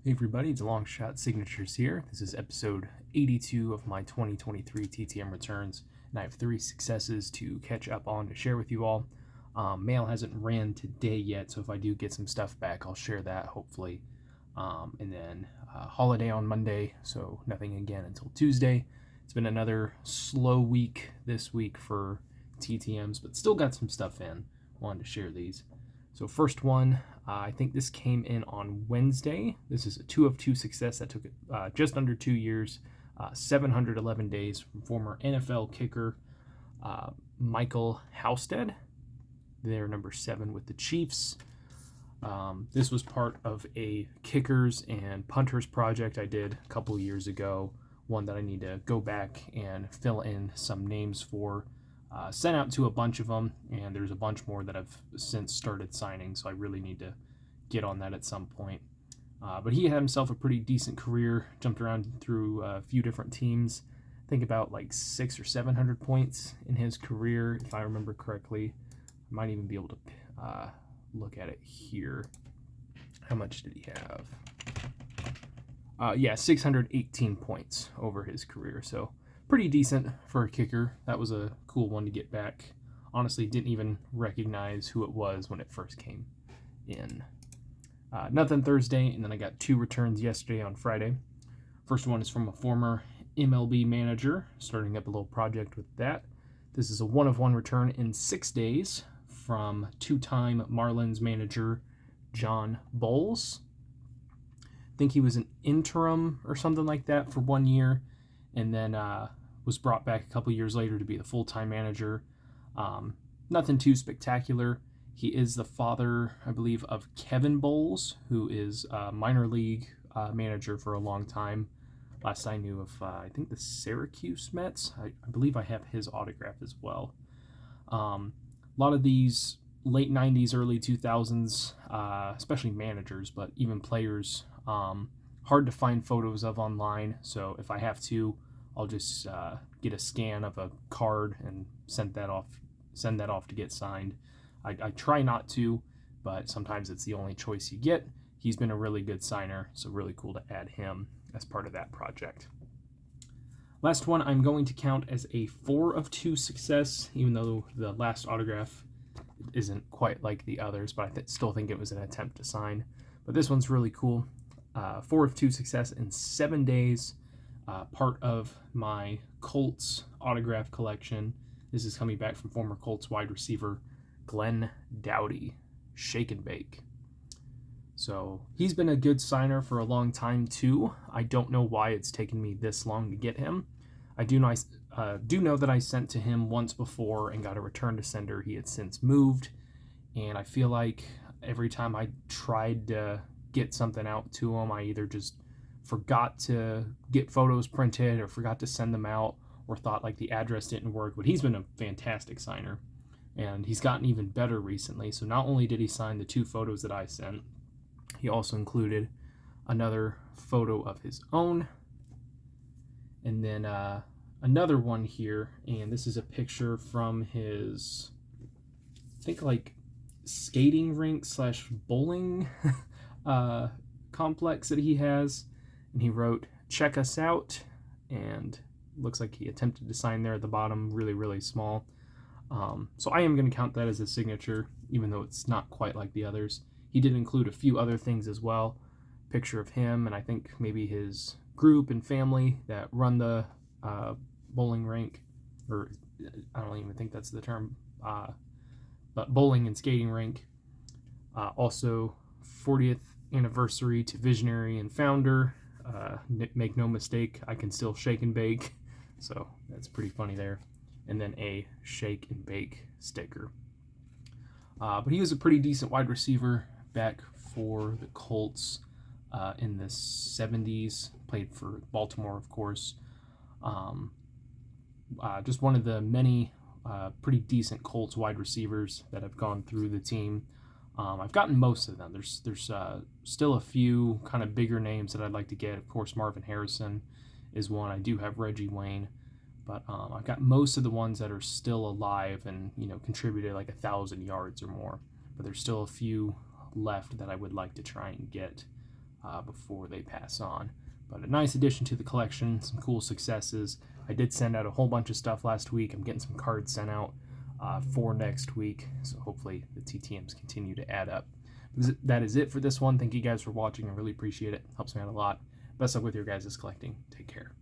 Hey everybody, it's Long Shot Signatures here. This is episode 82 of my 2023 TTM returns, and I have 3 successes to catch up on to share with you all. Mail hasn't ran today yet, so if I do get some stuff back, I'll share that hopefully. And then holiday on Monday, so nothing again until Tuesday. It's been another slow week this week for TTMs, but still got some stuff in. Wanted to share these. So first one, I think this came in on Wednesday. This is a 2 of 2 success that took just under 2 years, 711 days from former NFL kicker Michael Housestead. They're number 7 with the Chiefs. This was part of a kickers and punters project I did a couple years ago, one that I need to go back and fill in some names for. Sent out to a bunch of them, and there's a bunch more that I've since started signing, so I really need to get on that at some point. But he had himself a pretty decent career, jumped around through a few different teams. I think about like 600 or 700 points in his career, if I remember correctly. I might even be able to look at it here. How much did he have? 618 points over his career, so pretty decent for a kicker. That was a cool one to get back. Honestly, didn't even recognize who it was when it first came in. Nothing Thursday, and then I got 2 returns yesterday on Friday. First one is from a former MLB manager, starting up a little project with that. This is a 1 of 1 return in 6 days from 2-time Marlins manager John Bowles. I think he was an interim or something like that for 1 year, and then was brought back a couple years later to be the full-time manager. Nothing too spectacular. He is the father, I believe, of Kevin Bowles, who is a minor league manager for a long time. Last I knew of, I think the Syracuse Mets. I believe I have his autograph as well. A lot of these late 90s, early 2000s, especially managers, but even players, hard to find photos of online. So if I have to, I'll just get a scan of a card and send that off to get signed. I try not to, but sometimes it's the only choice you get. He's been a really good signer, so really cool to add him as part of that project. Last one I'm going to count as a 4 of 2 success, even though the last autograph isn't quite like the others, but I still think it was an attempt to sign. But this one's really cool. 4 of 2 success in 7 days. Part of my Colts autograph collection. This is coming back from former Colts wide receiver Glenn Dowdy, shake and bake. So he's been a good signer for a long time too. I don't know why it's taken me this long to get him. I do know that I sent to him once before and got a return to sender. He had since moved, and I feel like every time I tried to get something out to him, I either just forgot to get photos printed or forgot to send them out or thought like the address didn't work. But he's been a fantastic signer, and he's gotten even better recently. So not only did he sign the 2 photos that I sent, he also included another photo of his own, and then another one here, and this is a picture from his, I think, like skating rink / bowling complex that he has. And he wrote, "Check us out," and looks like he attempted to sign there at the bottom, really, really small. So I am going to count that as a signature, even though it's not quite like the others. He did include a few other things as well. Picture of him, and I think maybe his group and family that run the bowling rink, or I don't even think that's the term, but bowling and skating rink. Also, 40th anniversary to visionary and founder. Make no mistake, I can still shake and bake, so that's pretty funny there. And then a shake and bake sticker. But he was a pretty decent wide receiver back for the Colts in the 70s. Played for Baltimore, of course. Just one of the many pretty decent Colts wide receivers that have gone through the team. I've gotten most of them. There's still a few kind of bigger names that I'd like to get. Of course, Marvin Harrison is one. I do have Reggie Wayne, but I've got most of the ones that are still alive and contributed like 1,000 yards or more. But there's still a few left that I would like to try and get. before they pass on. But a nice addition to the collection, some cool successes. I did send out a whole bunch of stuff last week. I'm getting some cards sent out for next week, so hopefully the TTMs continue to add up. That is it for this one. Thank you guys for watching. I really appreciate it. Helps me out a lot. Best luck with your guys' collecting. Take care.